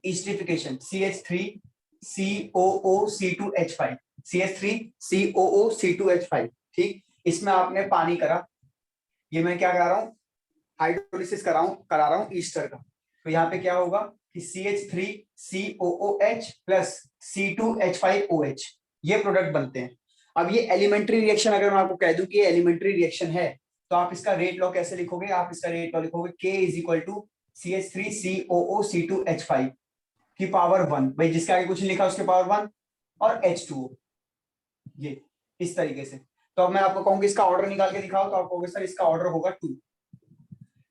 Esterification CH3COOC2H5 CH3COOC2H5, ठीक। इसमें आपने पानी करा, ये मैं क्या करा रहा हूँ, हाइड्रोलिसिस करा रहा हूँ ईस्टर का। तो यहाँ पे क्या होगा कि CH3COOH प्लस C2H5OH, ये प्रोडक्ट बनते हैं। अब ये एलिमेंट्री रिएक्शन, अगर मैं आपको कह दूं कि ये एलिमेंट्री रिएक्शन है, तो आप इसका रेट लॉ कैसे लिखोगे? आप इसका रेट लॉ लिखोगे K is equal to CH3COOC2H5 की पावर 1, भाई जिसके आगे कुछ नहीं लिखा उसके पावर 1, और H2O, ये इस तरीके से। तो अब मैं आपको कहूंगी इसका ऑर्डर निकाल के दिखाओ, तो आप कहोगे सर इसका ऑर्डर होगा 2।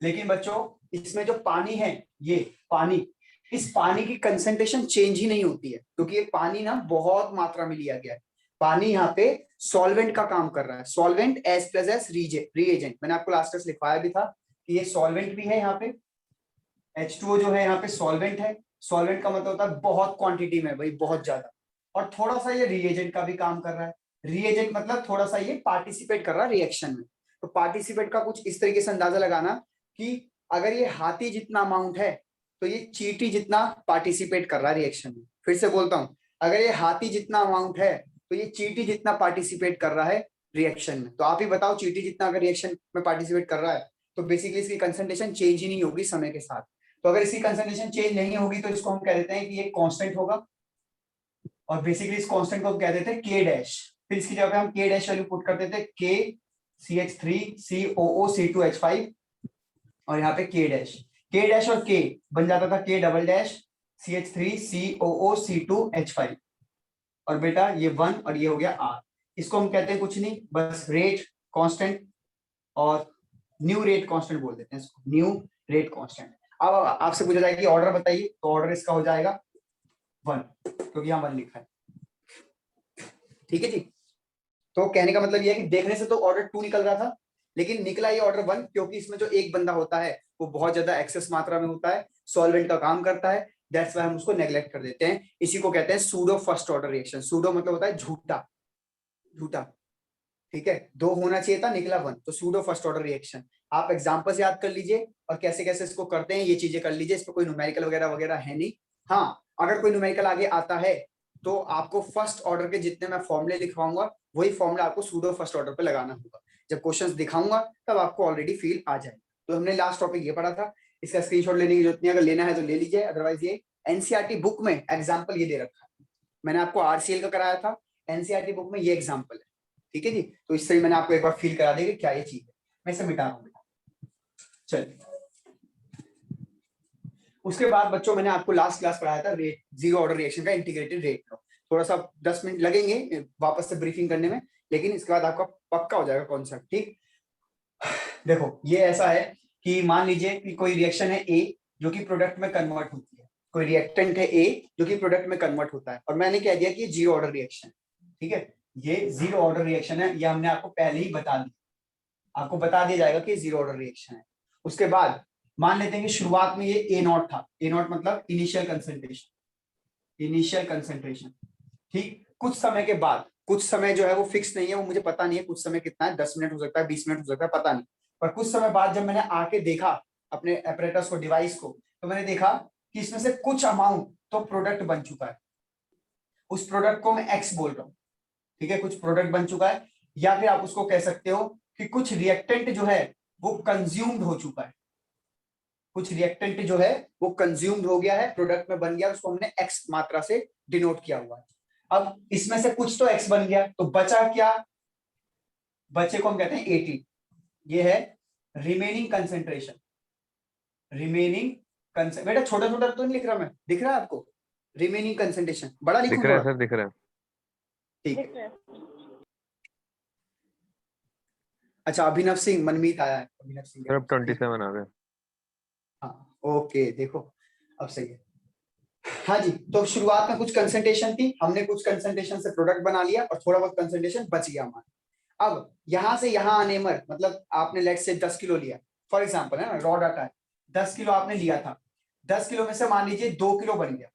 लेकिन बच्चों इसमें जो पानी है, ये पानी, इस पानी की कंसंट्रेशन चेंज ही नहीं होती है, क्योंकि ये पानी ना बहुत मात्रा में लिया गया है। पानी यहाँ पे सॉल्वेंट का काम कर रहा है, solvent as plus as reagent. मैंने आपको लास्ट क्लास लिखवाया भी था कि ये सॉल्वेंट भी है, यहाँ पे H2O जो है यहाँ पे सॉल्वेंट है। सॉल्वेंट का मतलब होता है बहुत क्वांटिटी में, भाई बहुत ज्यादा, और थोड़ा सा ये रिएजेंट का भी काम कर रहा है। रिएजेंट मतलब थोड़ा सा ये पार्टिसिपेट कर रहा है रिएक्शन में। तो पार्टिसिपेट का कुछ इस तरीके से अंदाजा लगाना कि अगर ये हाथी जितना अमाउंट है, तो ये चींटी जितना पार्टिसिपेट कर रहा है रिएक्शन में। फिर से बोलता हूं, अगर ये हाथी जितना अमाउंट है, तो ये चींटी जितना पार्टिसिपेट कर रहा है रिएक्शन में। तो आप ही बताओ, चींटी जितना अगर रिएक्शन में पार्टिसिपेट कर रहा है, तो बेसिकली इसकी कंसंट्रेशन चेंज ही नहीं होगी समय के साथ। तो अगर इसकी कंसंट्रेशन चेंज नहीं होगी, तो इसको हम कह देते हैं कि ये कांस्टेंट होगा, और बेसिकली इस कांस्टेंट को कह देते हैं K डैश। फिर इसकी जगह पे हम K डैश वैल्यू पुट कर देते हैं K CH3COOC2H5, और यहाँ पे K डैश और K बन जाता था K डबल डैश CH3COOC2H5, और बेटा ये 1 और ये हो गया R। इसको हम कहते हैं कुछ नहीं, बस रेट कांस्टेंट, और न्यू रेट कांस्टेंट बोल देते हैं इसको, न्यू रेट कांस्टेंट। अब आपसे पूछा जाएगा कि ऑर्डर बताइए, तो ऑर्डर इसका हो जाएगा 1, क्योंकि यहाँ 1 लिखा है, ठीक है जी। तो कहने का मतलब ये है कि देखने से तो ऑर्डर 2 निकल रहा था, लेकिन निकला ये ऑर्डर 1, क्योंकि इसमें जो एक बंदा होता है वो बहुत ज्यादा एक्सेस मात्रा में होता है, सॉल्वेंट का काम करता है, दैट्स व्हाई हम उसको नेग्लेक्ट कर देते हैं। इसी को कहते हैं pseudo first order reaction. Pseudo मतलब होता है झूठा, झूठा, ठीक है। 2 होना चाहिए था, निकला 1, तो सूडो फर्स्ट ऑर्डर रिएक्शन। आप एग्जांपल्स याद कर लीजिए और कैसे कैसे इसको करते हैं ये चीजें कर लीजिए। इस पर कोई न्यूमेरिकल वगैरह वगैरह है नहीं। हाँ, अगर कोई न्यूमेरिकल आगे आता है तो आपको फर्स्ट ऑर्डर के जितने मैं फॉर्मुले लिखवाऊंगा, वही फॉर्मुला आपको सूडो फर्स्ट ऑर्डर पे लगाना होगा। जब क्वेश्चंस दिखाऊंगा तब आपको ऑलरेडी फील आ जाएगा। तो हमने लास्ट टॉपिक ये पढ़ा था, इसका स्क्रीनशॉट लेने की जरूरत नहीं, अगर लेना है तो ले लीजिए, अदरवाइज ये एनसीईआरटी बुक में एग्जाम्पल ये दे रखा है। मैंने आपको आरसीएल का कराया था, एनसीईआरटी बुक में ये एग्जाम्पल है, ठीक है जी। तो इससे मैंने आपको एक बार फील करा देगा क्या ये चीज है। मैं इसे मिटा रहा हूं। चलिए, उसके बाद बच्चों मैंने आपको लास्ट क्लास पढ़ाया था रेट, जीरो ऑर्डर रिएक्शन का इंटीग्रेटेड रेट लॉ। थोड़ा सा 10 मिनट लगेंगे वापस से ब्रीफिंग करने में, लेकिन इसके बाद आपका पक्का हो जाएगा कॉन्सेप्ट, ठीक। देखो ये ऐसा है कि मान लीजिए कि कोई रिएक्शन है ए जो कि प्रोडक्ट में कन्वर्ट होती है, कोई रिएक्टेंट है ए जो कि प्रोडक्ट में कन्वर्ट होता है, और मैंने कह दिया कि ये जीरो ऑर्डर रिएक्शन, ठीक है। ये जीरो ऑर्डर रिएक्शन है, ये हमने आपको पहले ही बता दिया, आपको बता दिया जाएगा कि जीरो ऑर्डर रिएक्शन है। उसके बाद मान लेते हैं कि शुरुआत में ये ए नॉट था, ए नॉट मतलब इनिशियल कंसंट्रेशन, इनिशियल कंसंट्रेशन, ठीक। कुछ समय के बाद, कुछ समय जो है वो फिक्स नहीं है, वो मुझे पता नहीं है कुछ समय कितना है, 10 मिनट हो सकता है, 20 मिनट हो सकता है, पता नहीं। पर कुछ समय बाद जब मैंने आके देखा अपने एपरेटस को, डिवाइस को, तो मैंने देखा कि इसमें से कुछ अमाउंट तो प्रोडक्ट बन चुका है। उस प्रोडक्ट को मैं एक्स बोल रहा हूँ, ठीक है, कुछ प्रोडक्ट बन चुका है। या फिर आप उसको कह सकते हो कि कुछ रिएक्टेंट जो है वो कंज्यूम्ड हो चुका है, कुछ रिएक्टेंट जो है वो कंज्यूम्ड हो गया है, प्रोडक्ट में बन गया, उसको हमने एक्स मात्रा से डिनोट किया हुआ है। अब इसमें से कुछ तो एक्स बन गया, तो बचा क्या? बचे को हम कहते हैं 80। ये है रिमेनिंग कंसेंट्रेशन, रिमेनिंग बेटा छोटा छोटा तो नहीं लिख रहा मैं, दिख रहा है आपको? रिमेनिंग कंसेंट्रेशन बड़ा लिखूं दिख रहा है थोड़ा? सर, दिख रहा है। ठीक है। अच्छा, अभिनव सिंह, मनमीत आया है, अभिनव सिंह सर अब 27 आ गए। हाँ ओके, देखो अब सही है। हाँ जी, तो शुरुआत में कुछ कंसंट्रेशन थी, हमने कुछ कंसंट्रेशन से प्रोडक्ट बना लिया और थोड़ा बहुत कंसंट्रेशन बच गया हमारा। अब यहां से यहां आने में मतलब आपने लेट से 10 किलो लिया फॉर एग्जांपल, है ना, रॉ डाटा है, 10 किलो आपने लिया था, 10 किलो में से मान लीजिए 2 किलो बन गया,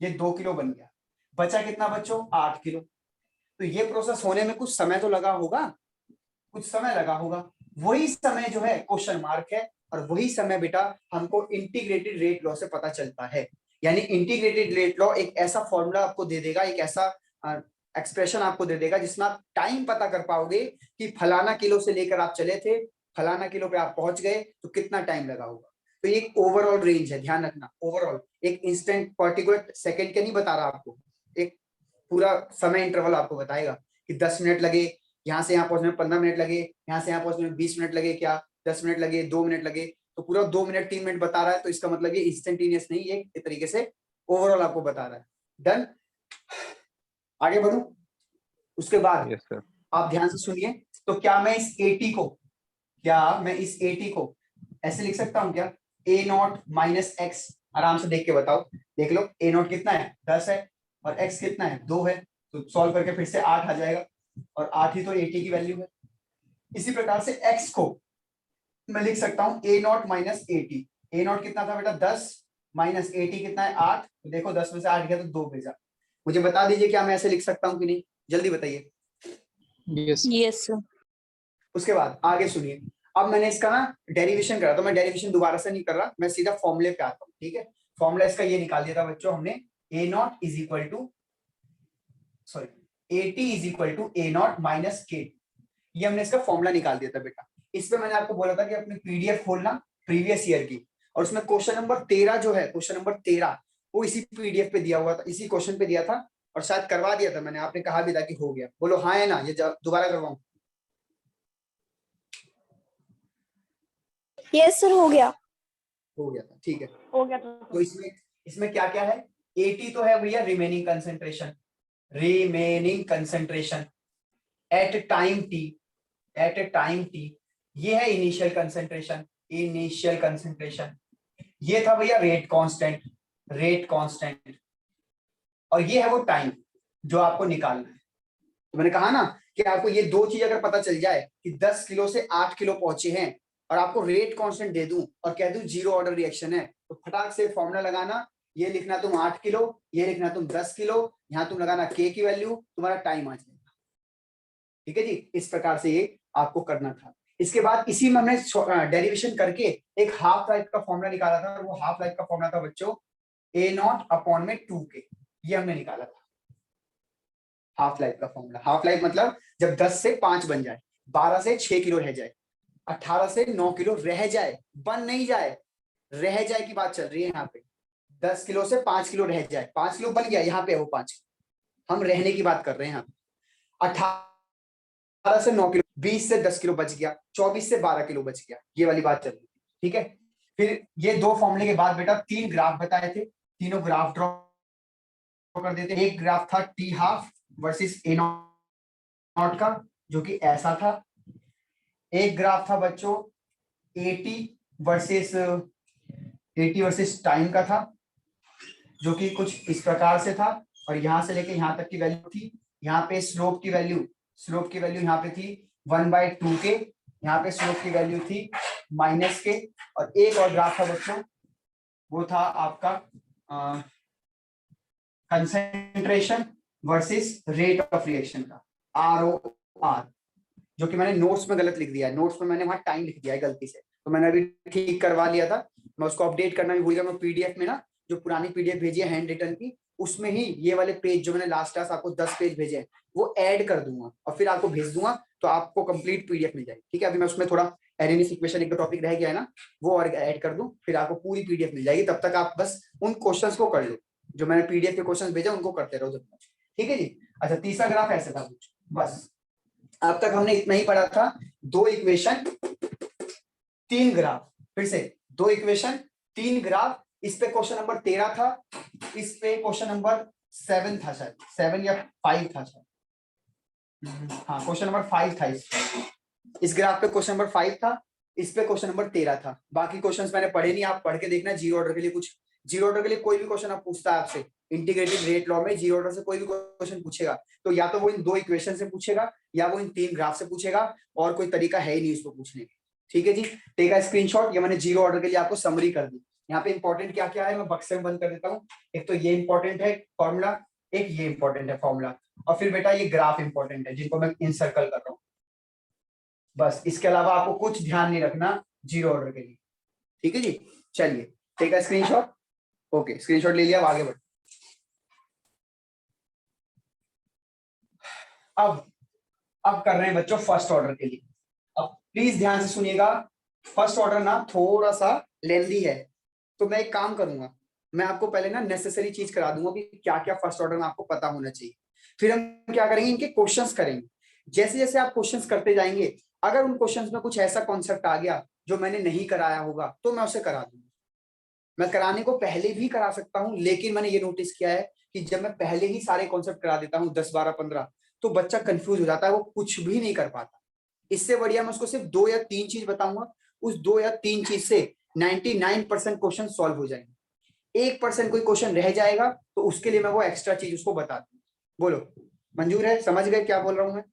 ये 2 किलो बन गया, बचा कितना बच्चों? 8 किलो। तो ये प्रोसेस होने में कुछ समय तो लगा होगा, कुछ समय लगा होगा, वही समय जो है क्वेश्चन मार्क है, और वही समय बेटा हमको इंटीग्रेटेड रेट लॉ से पता चलता है। यानी इंटीग्रेटेड रेट लॉ एक ऐसा फॉर्मूला आपको दे देगा, एक ऐसा एक्सप्रेशन आपको दे देगा जिसमें आप टाइम पता कर पाओगे कि फलाना किलो से लेकर आप चले थे, फलाना किलो पे आप पहुंच गए तो कितना टाइम लगा होगा। तो ये ओवरऑल रेंज है, ध्यान रखना, ओवरऑल, एक इंस्टेंट पर्टिकुलर सेकंड के नहीं बता रहा आपको, एक पूरा समय इंटरवल आपको बताएगा कि 10 मिनट लगे यहाँ से यहाँ पहुंचने में, 15 मिनट लगे यहाँ से यहाँ पहुंचने में, 20 मिनट लगे क्या, 10 मिनट लगे, 2 मिनट लगे, तो पूरा 2 मिनट 3 मिनट बता रहा है। तो इसका मतलब ये इंस्टेंटेनियस नहीं, ये एक तरीके से ओवरऑल आपको बता रहा है। डन, आगे बढ़ू। उसके बाद यस सर। आप ध्यान से सुनिए, तो क्या मैं इस 80 को ऐसे लिख सकता हूं क्या, a नॉट माइनस एक्स, आराम से देख के बताओ, देख लो a नॉट कितना है 10 है और x कितना है 2 है, तो सॉल्व करके फिर से 8 आ जाएगा और 8 ही तो 80 की वैल्यू है। इसी प्रकार से x को मैं लिख सकता हूं a naught minus 80, a not कितना था बेटा 10 माइनस 80 कितना है 8, तो देखो 10 में से 8 गया तो 2 भेजा। मुझे बता दीजिए क्या मैं ऐसे लिख सकता हूं कि नहीं, जल्दी बताइए। Yes sir. उसके बाद आगे सुनिए, अब मैंने इसका ना डेरिवेशन करा, तो मैं डेरिवेशन दोबारा से नहीं कर रहा, मैं सीधा फॉर्मूले पे आता हूँ। ठीक है, फॉर्मूला इसका ये निकाल दिया था बच्चों हमने, a naught is equal to sorry 80 is equal to a naught minus k, ये हमने इसका फॉर्मूला निकाल दिया था बेटा। इस पे मैंने आपको बोला था कि अपनी पीडीएफ खोलना प्रीवियस ईयर की, और उसमें क्वेश्चन नंबर 13 जो है, क्वेश्चन नंबर 13 वो इसी पीडीएफ पे दिया हुआ था, इसी क्वेश्चन पे दिया था, और शायद करवा दिया था मैंने, आपने कहा भी था कि हो गया, बोलो हाँ है ना, ये दोबारा करवाऊं? यस सर, हो गया था, ठीक है, हो गया। तो इसमें क्या क्या है, 80 तो है भैया remaining concentration at time t, ये है इनिशियल कंसेंट्रेशन, ये था भैया रेट कांस्टेंट, और ये है वो टाइम जो आपको निकालना है। तो मैंने कहा ना कि आपको ये दो चीज अगर पता चल जाए कि 10 किलो से 8 किलो पहुंचे हैं और आपको रेट कांस्टेंट दे दूं और कह दूं जीरो ऑर्डर रिएक्शन है, तो फटाक से फॉर्मूला लगाना, ये लिखना तुम 8 किलो, ये लिखना तुम 10 किलो, यहाँ तुम लगाना के की वैल्यू, तुम्हारा टाइम आ जाएगा। ठीक है जी, इस प्रकार से ये आपको करना था। इसके बाद इसी में हमने डेरिवेशन करके एक हाफ लाइफ का फॉर्मूला निकाला था, और वो हाफ लाइफ का फॉर्मूला था बच्चों ए नॉट अपॉन में 2k, ये हमने निकाला था हाफ लाइफ का फॉर्मूला। हाफ लाइफ मतलब जब 10 से 5 बन जाए, 12 से 6 किलो रह जाए, 18 से 9 किलो रह जाए, बन नहीं जाए, रह जाए की बात चल रही है यहाँ पे। 10 किलो से 5 किलो रह जाए, 5 किलो बन गया, यहाँ पे है वो 5, हम रहने की बात कर रहे हैं यहाँ पे। 18 से 9 किलो, 20 से 10 किलो बच गया, 24 से 12 किलो बच गया, ये वाली बात चल रही है। ठीक है, फिर ये दो फॉर्मूले के बाद बेटा 3 ग्राफ बताए थे, तीनों ग्राफ ड्रॉ कर देते। एक ग्राफ था t half versus A not का, जो कि ऐसा था। एक ग्राफ था बच्चों 80 वर्सेस टाइम का था, जो कि कुछ इस प्रकार से था, और यहां से लेके यहां तक की वैल्यू थी। यहाँ पे स्लोप की वैल्यू यहाँ पे थी 1/2k, यहाँ पे स्लोप की वैल्यू थी -k। और एक और ग्राफ था बच्चों, वो था आपका concentration versus rate of reaction का, ROR, जो कि मैंने नोट्स में गलत लिख दिया है, नोट्स में मैंने वहां टाइम लिख दिया है गलती से, तो मैंने अभी ठीक करवा लिया था, मैं उसको अपडेट करना भी भूल गया। मैं पीडीएफ में ना जो पुरानी पीडीएफ भेजी है हैंड रिटन की, उसमें ही ये वाले पेज जो मैंने लास्ट क्लास आपको 10 पेज भेजे हैं वो ऐड कर दूंगा और फिर आपको भेज दूंगा, तो आपको कंप्लीट पीडीएफ मिल जाएगी। ठीक है, अभी मैं उसमें थोड़ा एरेनियस इक्वेशन एक दो टॉपिक रह गया है ना, वो और ऐड कर दूं, फिर आपको पूरी पीडीएफ मिल जाएगी। तब तक आप बस उन क्वेश्चंस को कर लो जो मैंने पीडीएफ के क्वेश्चंस भेजे, उनको करते रहो जब तक। ठीक है जी। अच्छा, तीसरा ग्राफ ऐसे था कुछ, बस अब तक हमने इतना ही पढ़ा था, 2 इक्वेशन 3 ग्राफ, फिर से 2 इक्वेशन 3 ग्राफ। इस पे क्वेश्चन नंबर 13 था, इस पे क्वेश्चन नंबर 7 था, शायद 7 या 5 था शायद, हाँ क्वेश्चन नंबर 5 था। इस ग्राफ पे क्वेश्चन नंबर 5 था, इस पे क्वेश्चन नंबर 13 था। बाकी क्वेश्चंस मैंने पढ़े नहीं, आप पढ़ के देखना। जीरो ऑर्डर के लिए कुछ, जीरो ऑर्डर के लिए कोई भी क्वेश्चन आप पूछता है आपसे इंटीग्रेटेड रेट लॉ में, जीरो ऑर्डर से कोई भी क्वेश्चन पूछेगा तो या तो वो इन 2 इक्वेशन से पूछेगा या वो इन 3 ग्राफ से पूछेगा, और कोई तरीका है ही नहीं उसको पूछने का। ठीक है जी, टेक अ स्क्रीनशॉट। ये मैंने जीरो ऑर्डर के लिए आपको समरी कर दी। यहाँ पे इंपॉर्टेंट क्या क्या है मैं बक्से में बंद कर देता हूँ। एक तो ये इंपॉर्टेंट है फॉर्मूला, एक ये इंपॉर्टेंट है फॉर्मूला, और फिर बेटा ये ग्राफ इंपॉर्टेंट है जिनको मैं इनसर्कल कर रहा हूँ। बस इसके अलावा आपको कुछ ध्यान नहीं रखना जीरो ऑर्डर के लिए। ठीक है जी, चलिए take a screenshot. Okay, screenshot ले लिया, अब आगे बढ़। अब कर रहे हैं बच्चों फर्स्ट ऑर्डर के लिए। अब प्लीज ध्यान से सुनिएगा, फर्स्ट ऑर्डर ना थोड़ा सा लेंदी है, तो मैं एक काम करूंगा, मैं आपको पहले ना नेसेसरी चीज करा दूंगा कि क्या क्या फर्स्ट ऑर्डर में आपको पता होना चाहिए। फिर हम क्या करेंगे, इनके क्वेश्चंस करेंगे। जैसे जैसे आप क्वेश्चंस करते जाएंगे, अगर उन क्वेश्चंस में कुछ ऐसा कॉन्सेप्ट आ गया जो मैंने नहीं कराया होगा तो मैं उसे करा दूंगा। मैं कराने को पहले भी करा सकता हूं, लेकिन मैंने ये नोटिस किया है कि जब मैं पहले ही सारे कॉन्सेप्ट करा देता हूं 10 12 15, तो बच्चा कंफ्यूज हो जाता है, वो कुछ भी नहीं कर पाता। इससे बढ़िया मैं उसको सिर्फ 2 या 3 चीज बताऊंगा, उस 2 या 3 चीज से 99% क्वेश्चन सॉल्व हो जाएंगे। 1% कोई क्वेश्चन रह जाएगा तो उसके लिए मैं वो एक्स्ट्रा चीज उसको बता दूं। बोलो, मंजूर है? समझ गए क्या बोल रहा हूं मैं?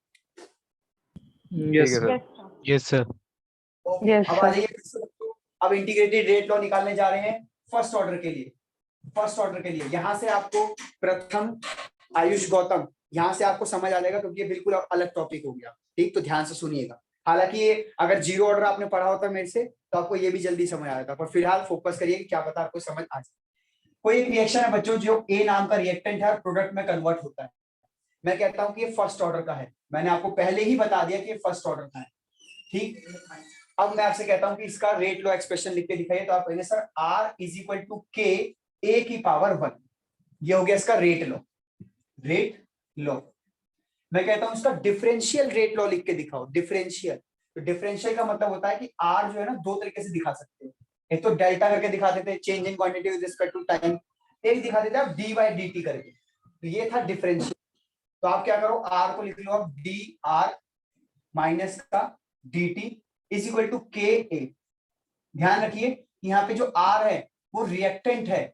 Yes sir. Yes sir. अब आ जाइए, अब इंटीग्रेटेड रेट लॉ निकालने जा रहे हैं फर्स्ट ऑर्डर के लिए। फर्स्ट ऑर्डर के लिए यहां से आपको प्रथम, आयुष, गौतम, यहां से आपको समझ आ जाएगा क्योंकि ये बिल्कुल अलग टॉपिक हो गया। ठीक, तो ध्यान से सुनिएगा। हालांकि ये अगर जीरो ऑर्डर आपने पढ़ा होता मेरे से तो आपको ये भी जल्दी समझ आ जाता, पर फिलहाल फोकस करिए कि क्या पता आपको समझ आ जाए। कोई एक रिएक्शन है बच्चों जो ए नाम का रिएक्टेंट है और प्रोडक्ट में कन्वर्ट होता है। मैं कहता हूं कि ये फर्स्ट ऑर्डर का है, मैंने आपको पहले ही बता दिया कि ये फर्स्ट ऑर्डर का है। ठीक, अब मैं आपसे कहता हूं कि इसका रेट लो एक्सप्रेशन लिख के दिखाइए, तो आप कहेंगे sir R is equal to के ए की पावर 1। ये हो गया इसका रेट लो। रेट लो, मैं कहता हूं इसका डिफरेंशियल रेट लो लिख के दिखाओ। डिफरेंशियल, तो डिफरेंशियल का मतलब होता है कि आर जो है ना दो तरीके से दिखा सकते हो। एक तो डेल्टा करके दिखा देते हैं, change in quantity with respect to time. एक दिखा देते हैं आप डी बाई डी टी करके, तो ये था डिफरेंशियल। तो आप क्या करो, आर को लिख लो आप डी आर माइनस का d T is equal to के ए। ध्यान रखिए यहाँ पे जो आर है वो रिएक्टेंट है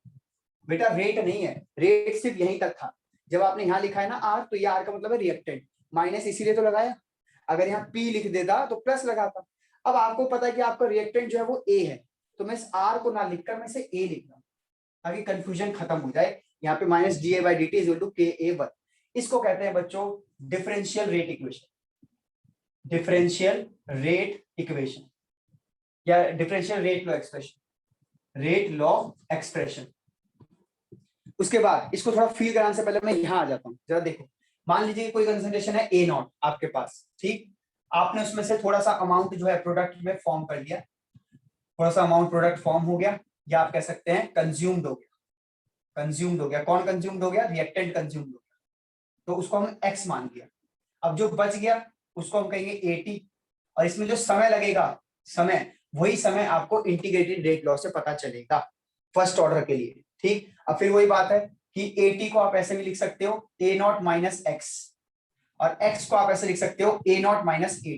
बेटा, रेट नहीं है। रेट सिर्फ यहीं तक था, जब आपने यहाँ लिखा है ना आर, तो ये आर का मतलब है रिएक्टेंट, माइनस इसीलिए तो लगाया। अगर यहाँ पी लिख देता तो प्लस लगाता। अब आपको पता है कि आपका रिएक्टेंट जो है वो ए है, तो मैं इस आर को ना लिखकर मैं इसे ए लिख रहा हूँ ताकि कंफ्यूजन खत्म हो जाए। यहाँ पे minus D A by D T is equal to के ए 1। इसको कहते हैं बच्चों differential rate equation. Differential rate equation या differential rate law expression, rate law expression. उसके बाद इसको थोड़ा फील कराने से पहले मैं यहां आ जाता हूं, जरा देखो। मान लीजिए कोई कंसंट्रेशन है ए नॉट आपके पास, ठीक, आपने उसमें से थोड़ा सा अमाउंट जो है प्रोडक्ट में फॉर्म कर लिया, थोड़ा सा अमाउंट प्रोडक्ट फॉर्म हो गया, या आप कह सकते हैं कंज्यूम्ड हो गया। कंज्यूम्ड हो गया, कौन कंज्यूम्ड हो गया? रिएक्टेंट कंज्यूम्ड हो गया, तो उसको हम एक्स मान लिया। अब जो बच गया उसको हम कहेंगे 80, और इसमें जो समय लगेगा, समय, वही समय आपको इंटीग्रेटेड रेट लॉ से पता चलेगा फर्स्ट ऑर्डर के लिए। ठीक, अब फिर वही बात है कि 80 को आप ऐसे भी लिख सकते हो ए नॉट माइनस एक्स, और एक्स को आप ऐसे लिख सकते हो ए नॉट माइनस 80।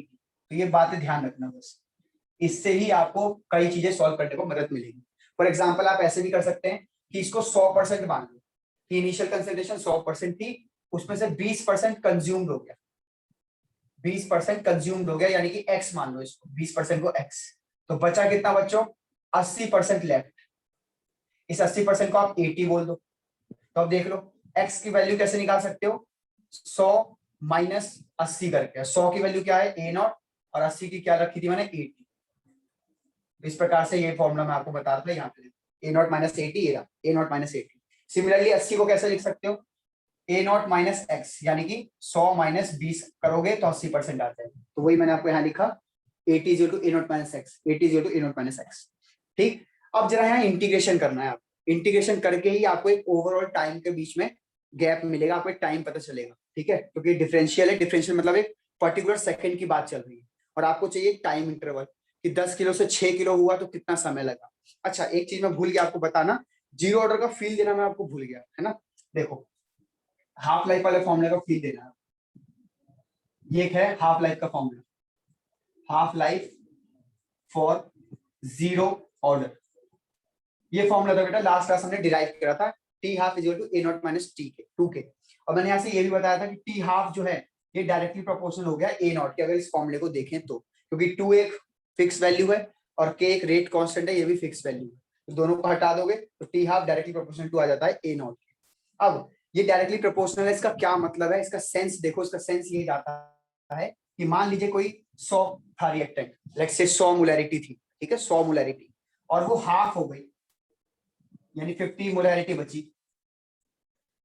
तो ये बातें ध्यान रखना बस, इससे ही आपको कई चीजें सॉल्व करने को मदद मिलेगी। फॉर एग्जाम्पल आप ऐसे भी कर सकते हैं कि इसको 100% मान लो कि इनिशियल कंसंट्रेशन 100% थी, उसमें से 20% कंज्यूम्ड हो गया, 20% कंज्यूम्ड हो गया, यानी कि x मान लो इसको, 20% को x, तो बचा कितना बच्चों? 80% लेफ्ट। इस 80% को आप 80 बोल दो, तो अब देख लो x की वैल्यू कैसे निकाल सकते हो? 100 माइनस 80 करके। 100 की वैल्यू क्या है? a नॉट, और 80 की क्या रखी थी मैंने? 80। इस प्रकार से ये फॉर्मूला मैं आपको बता रहा था, यहाँ पे a naught minus 80, a naught minus 80। Similarly 80 को कैसे लिख सकते हो? ए नॉट माइनस एक्स, यानी कि 100 माइनस 20 करोगे तो 80% आता है, तो वही मैंने आपको यहाँ लिखा 80 is equal to a naught minus x, 80 is equal to a naught minus x. ठीक, अब जरा यहाँ इंटीग्रेशन करना है आप। इंटीग्रेशन करके ही आपको एक ओवरऑल टाइम के बीच में गैप मिलेगा, आपको एक टाइम पता चलेगा। ठीक है, क्योंकि डिफरेंशियल है, डिफरेंशियल मतलब एक पर्टिकुलर सेकंड की बात चल रही है, और आपको चाहिए टाइम इंटरवल कि 10 किलो से 6 किलो हुआ तो कितना समय लगा। अच्छा, एक चीज मैं भूल गया आपको बताना, जीरो ऑर्डर का फील देना मैं आपको भूल गया, है ना। देखो, हाफ लाइफ वाले फॉर्मूले का फील देना है। ये है हाफ लाइफ का formula, half life for zero order. ये फॉर्मूला था बेटा, लास्ट क्लास हमने डिराइव करा था, t half is equal to a naught minus t के 2k। और मैंने यहाँ से ये भी बताया था कि टी हाफ जो है ये डायरेक्टली प्रोपोर्शनल हो गया ए नॉट के, अगर इस फॉर्मूले को देखें तो, क्योंकि 2 एक फिक्स वैल्यू है और k एक रेट कांस्टेंट है, ये भी फिक्स वैल्यू है, तो दोनों को हटा दोगे तो T half directly proportional to आ जाता है ए नॉट। अब ये डायरेक्टली प्रोपोर्शनल है, इसका क्या मतलब है? इसका सेंस देखो, इसका सेंस ये जाता है कि मान लीजिए कोई 100 था रिएक्टेंट, लेट्स से 100 मोलैरिटी थी, ठीक है, 100 मोलैरिटी, और वो हाफ हो गई, यानी 50 मोलैरिटी बची।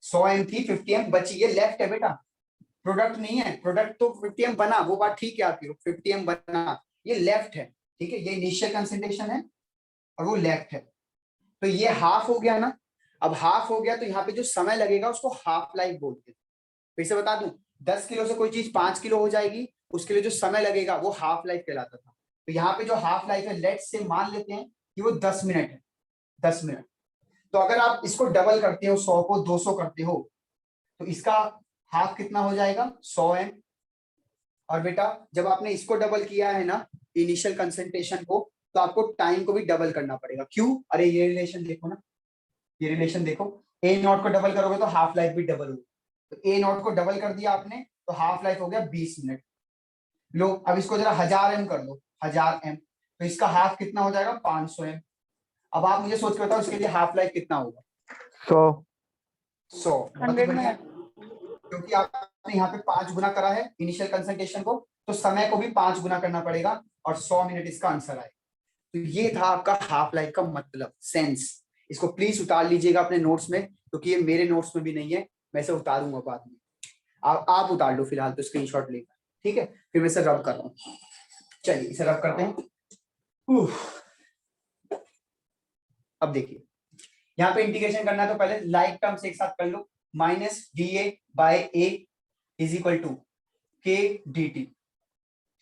100 एम थी, 50 एम बची, ये लेफ्ट है बेटा, प्रोडक्ट नहीं है। प्रोडक्ट तो 50 एम बना, वो बात ठीक है आपकी, 50 एम बना, ये लेफ्ट है, ठीक है, ये इनिशियल कंसंट्रेशन है और वो लेफ्ट है। तो ये हाफ हो गया ना। अब हाफ हो गया तो यहाँ पे जो समय लगेगा उसको हाफ लाइफ बोलते हैं। फिर से बता दूं, 10 किलो से कोई चीज 5 किलो हो जाएगी, उसके लिए जो समय लगेगा वो हाफ लाइफ कहलाता था। तो यहाँ पे जो हाफ लाइफ है, लेट से मान लेते हैं कि वो 10 मिनट है, 10 मिनट। तो अगर आप इसको डबल करते हो, 100 को 200 करते हो, तो इसका हाफ कितना हो जाएगा, 100 एम। और बेटा जब आपने इसको डबल किया है ना, इनिशियल कंसंट्रेशन को, तो आपको टाइम को भी डबल करना पड़ेगा। क्यों? अरे ये रिलेशन देखो ना, ये रिलेशन देखो, ए नॉट को डबल करोगे तो हाफ लाइफ भी डबल होगी। तो ए नॉट को डबल कर दिया आपने तो हाफ लाइफ हो गया 20 मिनट। लो अब इसको जरा 1000 एम कर दो, 1000 एम, तो इसका हाफ कितना हो जाएगा, 500 एम। अब आप मुझे सोच के बताओ इसके लिए हाफ लाइफ कितना होगा। 100 100 मिनट। क्योंकि आपने यहाँ पे 5 गुना करा है इनिशियल कंसंट्रेशन को, तो समय को भी 5 गुना करना पड़ेगा और 100 मिनट इसका आंसर आए। तो ये था आपका हाफ लाइफ का मतलब, सेंस। इसको प्लीज उतार लीजिएगा अपने नोट्स में, क्योंकि ये मेरे नोट्स में भी नहीं है, मैं इसे उतारूंगा बाद में। आप उतार लो फिलहाल तो स्क्रीनशॉट लेकर, ठीक है, फिर मैं इसे रब कर रहा हूँ। चलिए इसे रब करते हैं। अब देखिए यहाँ पे इंटीग्रेशन करना है तो पहले लाइक टर्म्स एक साथ कर लो, minus D A by A is equal to K D T,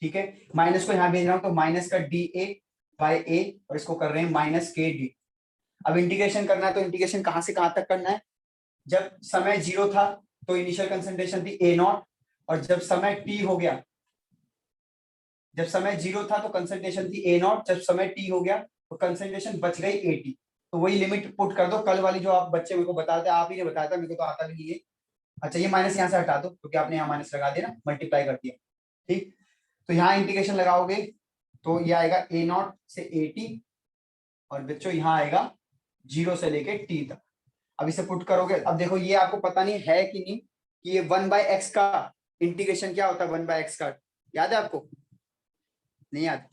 ठीक है। माइनस को यहाँ भेज रहा हूं तो माइनस का डी ए बाय ए, और इसको कर रहे हैं माइनस के डी। अब इंटीग्रेशन करना है तो इंटीग्रेशन कहां से कहां तक करना है। जब समय 0 था तो इनिशियल कंसंट्रेशन थी ए नॉट, और जब समय टी हो गया, जब समय 0 था तो कंसंट्रेशन थी ए नॉट, जब समय टी हो गया तो कंसंट्रेशन बच गई ए टी। तो वही लिमिट पुट कर दो, कल वाली जो आप बच्चे मेरे को बताते, आप ही ने बताया था, मेरे को तो आता भी नहीं है। अच्छा ये माइनस यहाँ से हटा दो क्योंकि आपने यहाँ माइनस लगा दिया ना, मल्टीप्लाई कर दिया, ठीक। तो यहाँ इंटीग्रेशन लगाओगे तो ये आएगा ए नॉट से ए टी, और बच्चों यहाँ आएगा 0 से लेके टी तक। अब इसे पुट करोगे, अब देखो ये आपको पता नहीं है कि नहीं कि ये 1/x का इंटीग्रेशन क्या होता है, 1/x का याद है आपको, नहीं याद?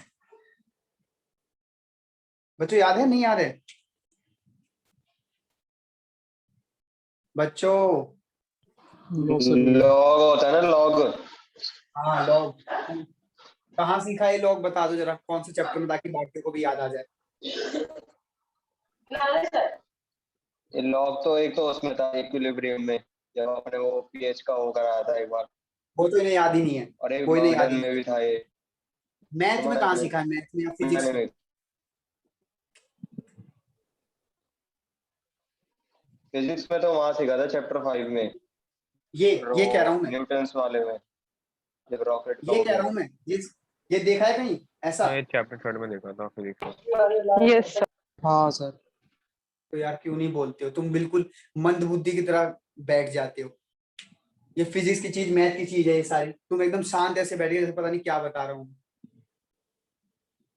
बच्चों याद है, नहीं याद है बच्चों? लॉग होता है ना, लॉग। हाँ लॉग, कहाँ सीखा ये लॉग, बता दो जरा कौन से चैप्टर में, ताकि बाकियों को भी याद आ जाए। ये लॉग तो एक तो उसमें था इक्विलिब्रियम में, जब आपने वो पीएच का वो कराया था एक बार। वो तो इन्हें याद ही नहीं है, और एक कोई नहीं याद में भी था ये। मैथ में कहाँ सीखा है, मैथ में या फिजिक्स में? फिजिक्स में तो वहां सीखा था चैप्टर 5 में। ये कह रहा हूँ मैं, न्यूटन्स वाले में, जब रॉकेट ये कह रहा हूँ मैं, ये देखा है कहीं ऐसा? मैं चैप्टर 3 में देखा था फिजिक्स में। Yes sir. हाँ सर। तो यार क्यों नहीं बोलते हो तुम, बिल्कुल मंद बुद्धि की तरह बैठ जाते हो। ये फिजिक्स की चीज, मैथ की चीज है ये सारी, तुम एकदम शांत ऐसे बैठ गए जैसे पता नहीं क्या बता रहा हूँ।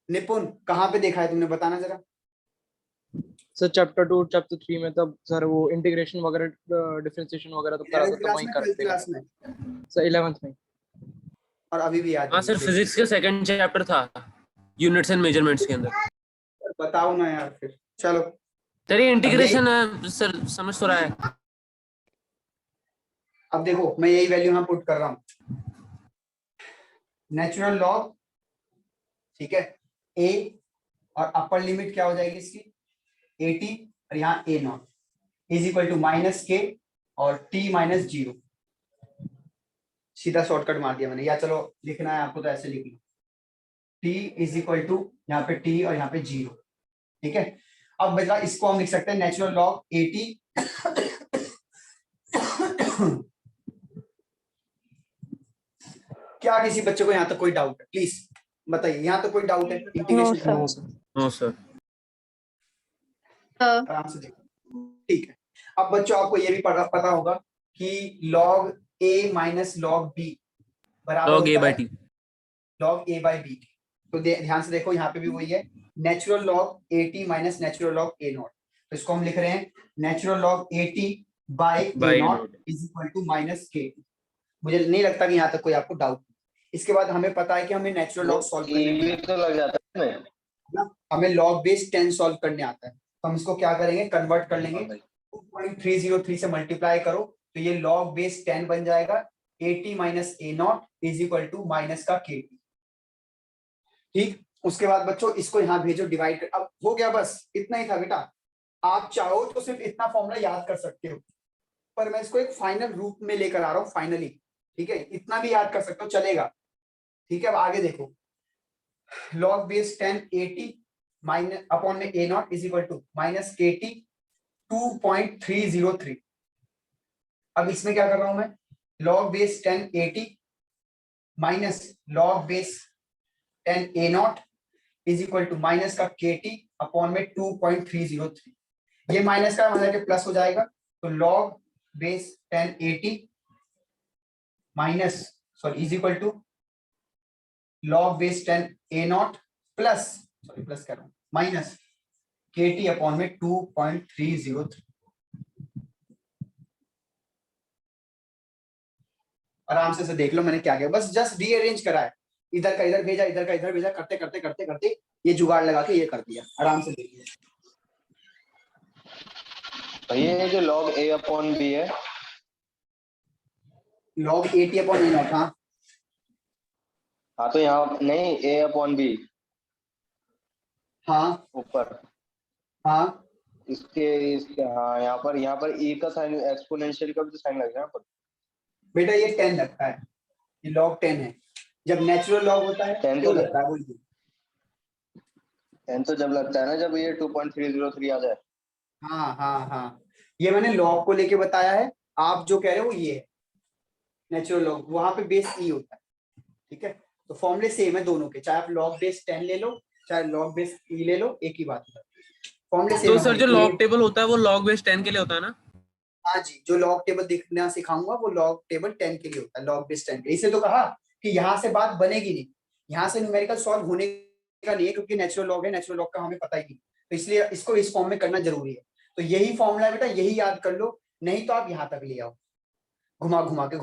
निपुण कहाँ पे देखा है तुमने, बताना जरा। सर चैप्टर 2 चैप्टर 3 में तब सर वो इंटीग्रेशन वगैरह डिफरेंशिएशन वगैरह तो करा था, तो वहीं कर क्लास में सर 11th में। और अभी भी याद? हाँ सर, फिजिक्स का सेकंड चैप्टर था यूनिट्स एंड मेजरमेंट्स के अंदर। बताओ ना यार फिर, चलो। तेरी इंटीग्रेशन है सर, समझ तो रहा है। अब देखो मैं यही वैल्यू यहाँ पुट कर रहा हूँ, नेचुरल लॉग, ठीक है, ए, और अपर लिमिट क्या हो जाएगी इसकी, 80, और यहाँ A naught is equal to minus K और टी माइनस 0। सीधा शॉर्टकट मार दिया मैंने, या चलो लिखना है आपको तो ऐसे लिख लो, टी इज इक्वल टू यहाँ पे टी और यहाँ पे 0, ठीक है। अब बेटा इसको हम लिख सकते हैं नेचुरल लॉग 80 क्या किसी बच्चे को यहाँ तक कोई डाउट है, प्लीज बताइए, यहाँ तक कोई डाउट है इंटीग्रेशन? No sir. आराम से देखो, ठीक है। अब बच्चों आपको ये भी पता होगा कि log a minus log b बराबर log a by t, log a by b। तो ध्यान से देखो यहाँ पे भी वही है, natural log at minus natural log a naught. तो इसको हम लिख रहे हैं natural log at by a naught is equal to minus k. मुझे नहीं लगता कि यहाँ तक कोई आपको डाउट। इसके बाद हमें पता है कि हमें नेचुरल लॉग सॉल्व करने तो लग जाता है ना, हमें लॉग बेस 10 सॉल्व करने आता है। तो हम इसको क्या करेंगे, कन्वर्ट कर लेंगे। 2.303 से मल्टीप्लाई करो तो ये log बेस 10 बन जाएगा। 80 minus a naught is equal to minus का के। ठीक, उसके बाद बच्चों इसको यहाँ भेजो, डिवाइड कर। अब हो गया, बस इतना ही था बेटा। आप चाहो तो सिर्फ इतना फॉर्मूला याद कर सकते हो, पर मैं इसको एक फाइनल रूप में लेकर आ रहा हूँ फाइनली। ठीक है, इतना भी याद कर सकते हो, चलेगा। ठीक है, अब आगे देखो, log बेस 10 80 माइनस अपॉन में A naught is equal to minus के टी 2.303। अब इसमें क्या कर रहा हूं मैं, log base 10 80 minus log base 10 A naught is equal to minus का के टी अपॉन में 2.303। ये माइनस का मतलब कि प्लस हो जाएगा, तो log base 10 80 minus sorry is equal to log base 10 A naught plus sorry plus कर रहा हूं माइनस के टी अपॉन में 2.303। आराम से देख लो मैंने क्या किया, बस जस्ट रीअरेंज करा है, इधर का इधर भेजा, इधर का इधर भेजा, करते करते करते करते ये जुगाड़ लगा के ये कर दिया। आराम से देखिए भैया ये जो log a अपॉन b है, log 80 अपॉन ए नॉट। हाँ तो यहाँ नहीं, a अपॉन b हाँ ऊपर, हाँ इसके हाँ यहाँ पर e का साइन, एक्सपोनेंशियल का भी तो साइन लगेगा यहाँ पर। बेटा ये 10 लगता है, ये log 10 है। जब नेचुरल log होता है 10 तो तो लगता है, बोलिए। 10 तो जब लगता है ना जब ये 2.303 आ जाए। हाँ हाँ हाँ, ये मैंने log को लेके बताया है, आप जो कह रहे हो ये है नेचुरल log, वहां पे बेस ई होता है। ठीक है, तो फॉर्मूले सेम है दोनों के, चाहे आप log बेस 10 ले लो चाहे log बेस ई ले लो, एक ही बात है, फॉर्मूले सेम तो है सर जो भाई। लॉग टेबल होता है वो log बेस 10 के लिए होता है ना? हाँ जी, जो log टेबल दिखना सिखाऊंगा वो log टेबल 10 के लिए होता है, log बेस 10 के लिए। इसे तो कहा कि यहाँ से बात बनेगी नहीं, यहाँ से न्यूमेरिकल सॉल्व होने का नहीं है, क्योंकि नेचुरल लॉग है, नेचुरल लॉग का हमें पता ही नहीं, तो इसलिए इसको इस फॉर्म में करना जरूरी है। तो यही फॉर्मूला है बेटा, यही याद कर लो, नहीं तो आप यहाँ तक ले आओ, घुमा घुमा के।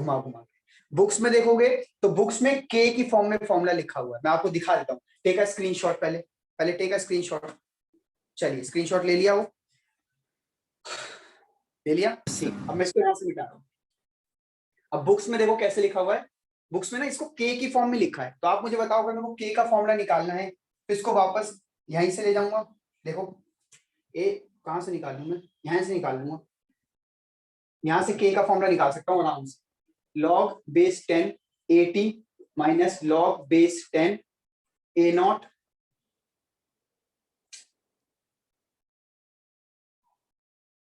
बुक्स में देखोगे तो बुक्स में के की फॉर्म में फॉर्मूला लिखा हुआ है, मैं आपको दिखा देता हूँ। टेक अ स्क्रीनशॉट, पहले टेक अ स्क्रीनशॉट। चलिए स्क्रीनशॉट ले लिया, वो ले लिया। अब मैं इसको यहाँ से मिटा रहा हूँ। अब बुक्स में देखो कैसे लिखा हुआ है, बुक्स में ना इसको के की फॉर्म में लिखा है। तो आप मुझे बताओ, अगर मेरे को के का फॉर्मूला निकालना है तो इसको वापस यहीं से ले जाऊंगा। देखो ए कहां से निकालूं मैं, यहां से निकाल लूंगा, यहां से के का फॉर्मूला निकाल सकता हूँ आराम से। log base 10 80 minus log base 10 A not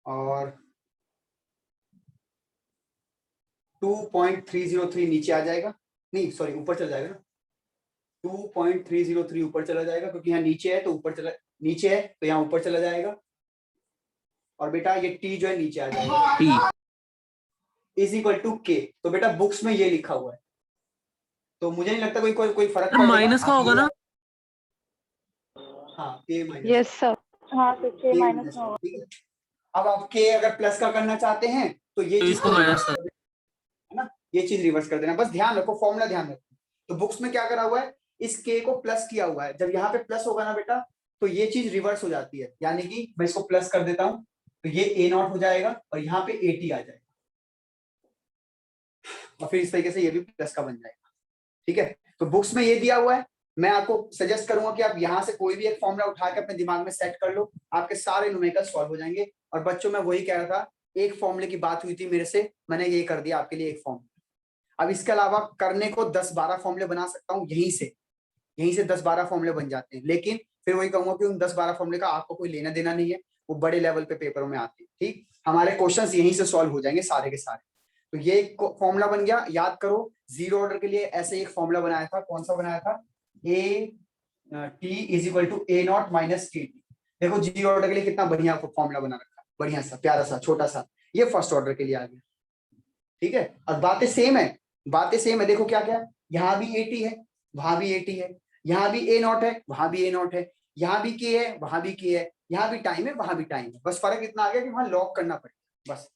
और 2.303 नीचे आ जाएगा, नहीं सॉरी ऊपर चला जाएगा ना, 2.303 ऊपर चला जाएगा, क्योंकि यहाँ नीचे है तो ऊपर चला, नीचे है तो यहाँ ऊपर चला जाएगा। और बेटा ये टी जो है नीचे आ जाएगा, टी इज इक्वल टू के। तो बेटा बुक्स में ये लिखा हुआ है, तो मुझे नहीं लगता कोई फर्क पड़ेगा। माइनस का होगा ना? हाँ के माइनस, यस सर। हाँ तो के के माइनस माइनस में होगा। ठीक है। अब आप के अगर प्लस का करना चाहते हैं तो ये तो चीज इसको को माइनस reverse कर देना, है ना, ये चीज रिवर्स कर देना। बस ध्यान रखो, फॉर्मूला ध्यान रखो। तो बुक्स में क्या करा हुआ है, इस के को प्लस किया हुआ है। जब यहाँ पे प्लस होगा ना बेटा तो ये चीज रिवर्स हो जाती है, यानी कि मैं इसको प्लस कर देता हूँ तो ये ए नॉट हो जाएगा और यहाँ पे 80 आ जाएगा, और फिर इस तरीके से ये भी प्लस का बन जाएगा। ठीक है, तो बुक्स में ये दिया हुआ है। मैं आपको सजेस्ट करूंगा कि आप यहाँ से कोई भी एक फॉर्मूला उठा के अपने दिमाग में सेट कर लो, आपके सारे न्यूमेरिकल सॉल्व हो जाएंगे। और बच्चों मैं वही कह रहा था, एक फॉर्मूले की बात हुई थी मेरे से, मैंने ये कर दिया आपके लिए एक फॉर्मूला। अब इसके अलावा करने को 10-12 फॉर्मूले बना सकता हूँ, यहीं से 10-12 फॉर्मूले बन जाते हैं। लेकिन फिर वही कहूंगा कि उन 10-12 फॉर्मूले का आपको कोई लेना देना नहीं है, वो बड़े लेवल पे पेपरों में आते हैं। ठीक, हमारे क्वेश्चंस यहीं से सॉल्व हो जाएंगे सारे के सारे। तो ये फॉर्मूला बन गया, याद करो। जीरो ऑर्डर के लिए ऐसे एक फॉर्मूला बनाया था, कौन सा बनाया था, a t is equal to a naught minus के टी। देखो जीरो ऑर्डर के लिए कितना बढ़िया फॉर्मूला बना रखा, बढ़िया सा प्यारा सा छोटा सा। ये फर्स्ट ऑर्डर के लिए आ गया। ठीक है, और बातें सेम है, देखो क्या क्या, यहाँ भी 80 है, वहां भी 80 है, यहाँ भी ए नॉट है, वहां भी ए नॉट है, यहाँ भी के है, वहां भी के है, यहाँ भी टाइम है, वहां भी टाइम है। बस फर्क इतना आ गया कि वहां लॉक करना पड़ेगा बस।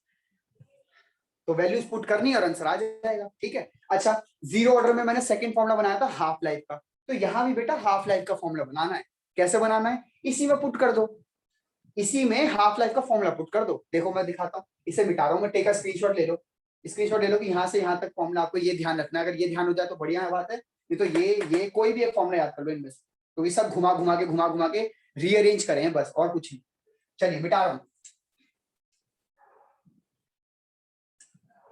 तो वैल्यूज पुट करनी और आंसर आ जाएगा। ठीक है, अच्छा जीरो ऑर्डर में मैंने सेकंड फॉर्मूला बनाया था हाफ लाइफ का, तो यहाँ भी बेटा हाफ लाइफ का फॉर्मूला बनाना है। कैसे बनाना है, इसी में पुट कर दो। इसी में हाफ लाइफ का फॉर्मूला पुट कर दो। देखो मैं दिखाता हूँ, इसे मिटा रहा हूँ मैं, टेक अ स्क्रीनशॉट ले लो, स्क्रीनशॉट ले लो कि यहाँ से यहाँ तक फॉर्मूला आपको ये ध्यान रखना है। अगर ये ध्यान हो जाए तो बढ़िया बात है, नहीं तो ये कोई भी एक फॉर्मूला याद कर लो इनमें से, तो ये सब घुमा घुमा के रीअरेंज करें बस, और कुछ नहीं। चलिए मिटा रहा हूं।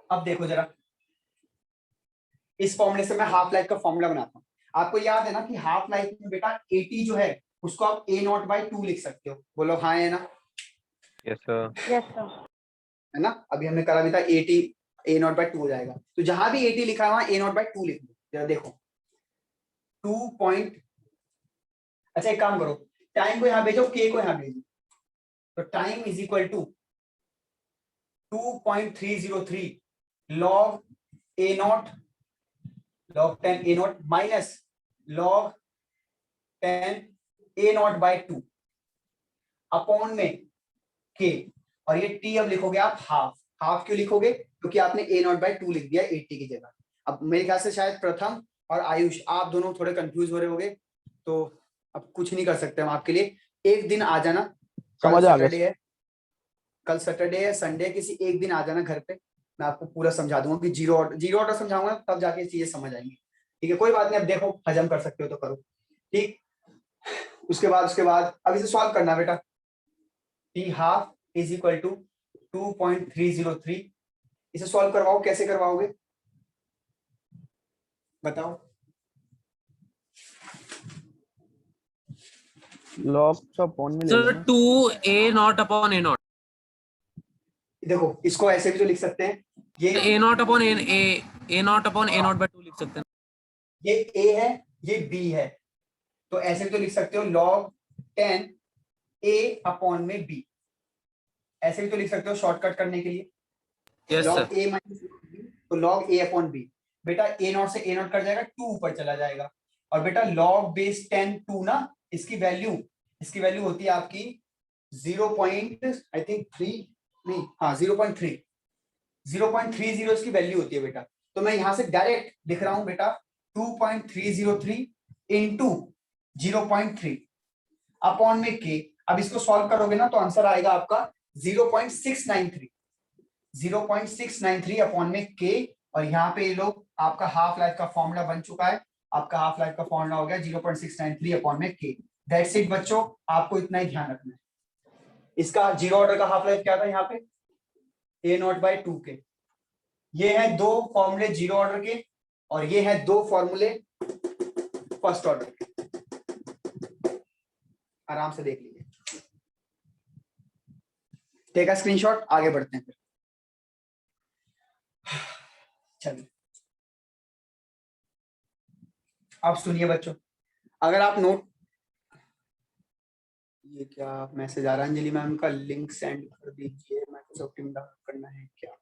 अब देखो जरा, इस फॉर्मूले से मैं हाफ लाइफ का फॉर्मूला बनाता हूँ। आपको याद है ना कि हाफ लाइफ में बेटा AT जो है उसको आप A0/2 लिख सकते हो, बोलो हाँ है ना? Yes sir. Yes sir. है ना? अभी हमने करा भी था AT A0/2 हो जाएगा, तो जहां भी AT लिखा है वहां A0/2 लिख दो। जरा देखो 2. अच्छा एक काम करो, टाइम को यहाँ भेजो, K को यहाँ भेजो, तो time is equal to 2.303 log A0 log 10 A0 माइनस log 10 A0/2 अपॉन में K, और ये T अब लिखोगे आप हाफ क्यों लिखोगे? क्योंकि आपने A0/2 लिख दिया 80 की जगह। अब मेरे ख्याल से शायद प्रथम और आयुष आप दोनों थोड़े कंफ्यूज हो रहे होंगे, तो अब कुछ नहीं कर सकते हम आपके लिए। एक दिन आ जाना, समझ आ गया। कल सैटरडे है, संडे, किसी एक दिन आ जाना घर पे, मैं आपको पूरा समझा दूंगा कि जीरो ऑर्डर समझाऊंगा, तब जाके चीजें समझ आएंगी। ठीक है, कोई बात नहीं, अब देखो हजम कर सकते हो तो करो। ठीक, उसके बाद अब इसे सॉल्व करना बेटा। T half is equal to 2.303, इसे सॉल्व करवाओ, कैसे करवाओगे बताओ? लॉग अपॉन में ले सर लेना। 2A0/A0, देखो इसको ऐसे भी तो लिख सकते हैं, ये A0/A0/A0/2 लिख सकते हैं। ये A है, ये B है, तो ऐसे भी तो लिख सकते हो log 10 A अपॉन में B, ऐसे भी तो लिख सकते हो शॉर्टकट करने के लिए। Yes log sir. A minus तो log A अपॉन B, बेटा A0 से A0 कट जाएगा, 2 ऊपर चला जाएगा, और बेटा log बेस 10 2 ना, इसकी वैल्यू होती है आपकी 0.3 नहीं, हाँ 0.30 इसकी वैल्यू होती है बेटा। तो मैं यहां से डायरेक्ट लिख रहा हूं बेटा 2.303 इंटू 0.3 अपॉन में K। अब इसको सॉल्व करोगे ना तो आंसर आएगा आपका 0.693 अपॉन में K, और यहाँ पे ये लोग आपका हाफ लाइफ का फॉर्मूला बन चुका है, आपका हाफ लाइफ का फॉर्मूला हो गया 0.693 अपॉन में K। दैट्स इट बच्चों, आपको इतना ही ध्यान रखना है। इसका जीरो ऑर्डर का हाफ लाइफ क्या था यहाँ पे? A0/2 के। ये है दो फॉर्मूले जीरो ऑर्डर के, और ये है दो फॉर्मूले फर्स्ट ऑर्डर के। आराम से देख लीजिए, टेक अ स्क्रीनशॉट, आगे बढ़ते हैं फिर। चलिए अब सुनिए बच्चों, अगर आप नोट, ये क्या मैसेज आ रहा है अंजलि मैम का, लिंक सेंड कर दीजिए, माइक्रोसॉफ्ट टीम डाउनलोड करना है क्या?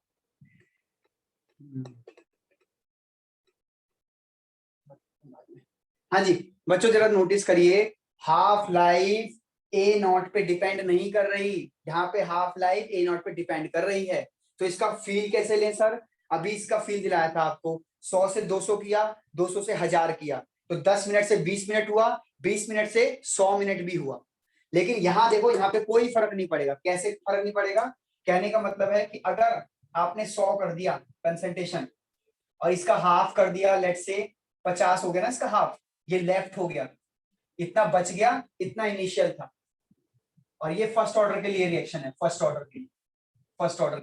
हाँ जी बच्चों जरा नोटिस करिए, हाफ लाइफ A0 पे डिपेंड नहीं कर रही, यहाँ पे हाफ लाइफ A0 पे डिपेंड कर रही है। तो इसका फील कैसे लें सर? अभी इसका फील दिलाया था आपको, 100 से 200 किया, 200 से 1000 किया, तो 10 मिनट से 20 मिनट हुआ, 20 मिनट से 100 मिनट भी हुआ। लेकिन यहाँ देखो, यहाँ पे कोई फर्क नहीं पड़ेगा। कैसे फर्क नहीं पड़ेगा? कहने का मतलब है कि अगर आपने 100 कर दिया कंसंट्रेशन और इसका हाफ कर दिया, लेट से 50 हो गया ना इसका हाफ, ये लेफ्ट हो गया, इतना बच गया, इतना इनिशियल था। और ये फर्स्ट ऑर्डर के लिए रिएक्शन है, फर्स्ट ऑर्डर के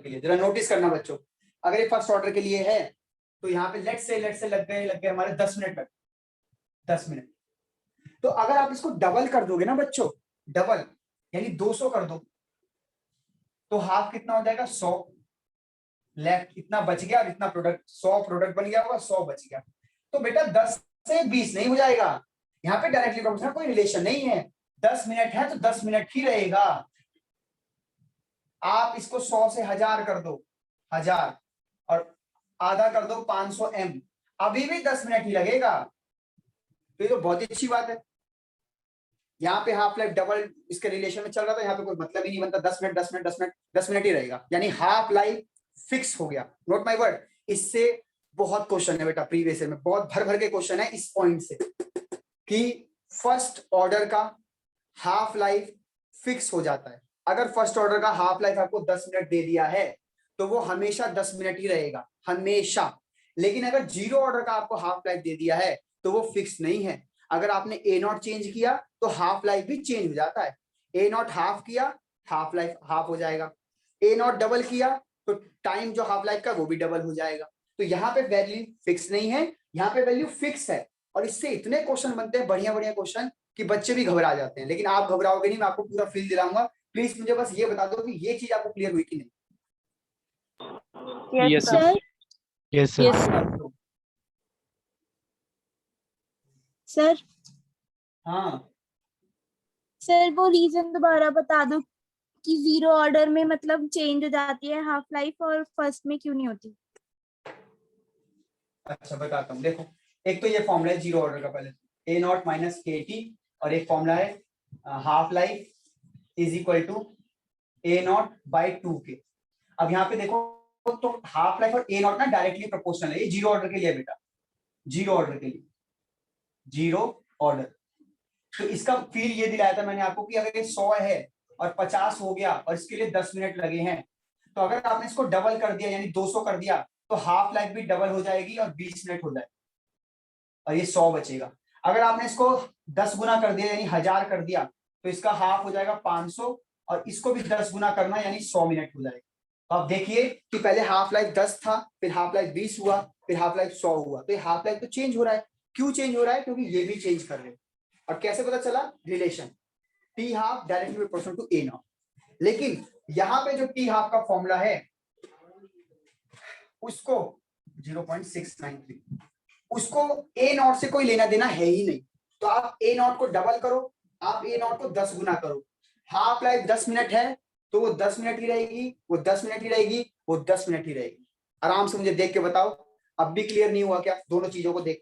लिए जरा नोटिस करना बच्चों। अगर ये फर्स्ट ऑर्डर के लिए है तो यहाँ पे लेट से लग गए हमारे 10 मिनट लग 10 मिनट। तो अगर आप इसको डबल कर दोगे ना बच्चों, डबल यानी 200 कर दो, तो हाफ कितना हो जाएगा? 100 लेफ्ट, इतना बच गया, और इतना प्रोडक्ट, 100 प्रोडक्ट बन गया होगा, 100 बच गया। तो बेटा 10 से 20 नहीं हो जाएगा, यहाँ पे डायरेक्टली प्रोपोर्शनल कोई रिलेशन नहीं है। 10 मिनट है तो 10 मिनट ही रहेगा। आप इसको 100 से 1000 कर दो, 1000, और आधा कर दो 500 m, अभी भी 10 मिनट ही लगेगा। तो ये तो बहुत ही अच्छी बात है। यहाँ पे हाफ लाइफ डबल इसके रिलेशन में चल रहा था, यहाँ पे कोई मतलब ही नहीं बनता। 10 मिनट 10 मिनट 10 मिनट 10 मिनट ही रहेगा, यानी हाफ लाइफ फिक्स हो गया। नोट माय वर्ड, इससे बहुत क्वेश्चन है बेटा, प्रीवियस ईयर में बहुत भर के क्वेश्चन है इस पॉइंट से, कि फर्स्ट ऑर्डर का हाफ लाइफ फिक्स हो जाता है। अगर फर्स्ट ऑर्डर का हाफ लाइफ आपको 10 मिनट दे दिया है तो वो हमेशा 10 मिनट ही रहेगा, हमेशा। लेकिन अगर जीरो ऑर्डर का आपको हाफ लाइफ दे दिया है तो वो फिक्स नहीं है। अगर आपने ए नॉट चेंज किया तो हाफ लाइफ भी चेंज हो जाता है। ए नॉट हाफ किया, हाफ लाइफ हाफ हो जाएगा। ए नॉट डबल किया तो टाइम जो हाफ लाइफ का वो भी डबल हो जाएगा। तो यहाँ पे वैल्यू फिक्स नहीं है, यहाँ पे वैल्यू फिक्स है। और इससे इतने क्वेश्चन बनते हैं, बढ़िया बढ़िया क्वेश्चन, कि बच्चे भी घबरा जाते हैं। लेकिन आप घबराओगे नहीं, मैं आपको पूरा फील दिलाऊंगा। प्लीज मुझे बस ये बता दो कि ये चीज आपको क्लियर हुई कि नहीं। Yes, sir. Yes, sir. Yes, sir. Sir हाँ, सर वो रीजन दोबारा बता दो कि जीरो ऑर्डर में मतलब चेंज हो जाती है हाफ लाइफ और फर्स्ट में क्यों नहीं होती। अच्छा बताता हूँ। देखो, एक तो ये फॉर्मूला है जीरो ऑर्डर का, पहले ए नॉट माइनस के टी, और एक फॉर्मूला है half life is equal to a naught by 2k। अब यहाँ पे देखो तो हाफ लाइफ और ए नॉट ना डायरेक्टली प्रोपोर्शनल है। ये जीरो ऑर्डर के लिए बेटा, जीरो ऑर्डर के लिए, जीरो ऑर्डर। तो इसका फील ये दिलाया था मैंने आपको कि अगर ये 100 है और 50 हो गया और इसके लिए 10 मिनट लगे हैं, तो अगर आपने इसको डबल कर दिया यानी 200 कर दिया तो हाफ लाइफ भी डबल हो जाएगी और 20 मिनट हो जाएगी और ये 100 बचेगा। अगर आपने इसको 10 गुना कर दिया यानी 1000 कर दिया तो इसका हाफ हो जाएगा 500 और इसको भी 10 गुना करना यानी 100 मिनट हो जाएगा। तो आप देखिए कि पहले हाफ लाइफ 10 था, फिर हाफ लाइफ 20 हुआ, फिर हाफ लाइफ 100 हुआ। तो ये हाफ लाइफ तो चेंज हो रहा है। क्यों चेंज हो रहा है? क्योंकि ये भी चेंज कर रहे हैं। और कैसे पता चला? Relation t half directly proportional to a naught. लेकिन यहाँ पे जो टी हाफ का फॉर्मूला है उसको 0.693, उसको ए नॉट से कोई लेना देना है ही नहीं। तो आप ए नॉट को डबल करो, आप ए नॉट को 10 गुना करो। हाफ लाइफ 10 मिनट है तो वो 10 मिनट ही रहेगी, वो 10 मिनट ही रहेगी, वो 10 मिनट ही रहेगी। आराम से मुझे देख के बताओ, अब भी क्लियर नहीं हुआ क्या दोनों चीजों को देख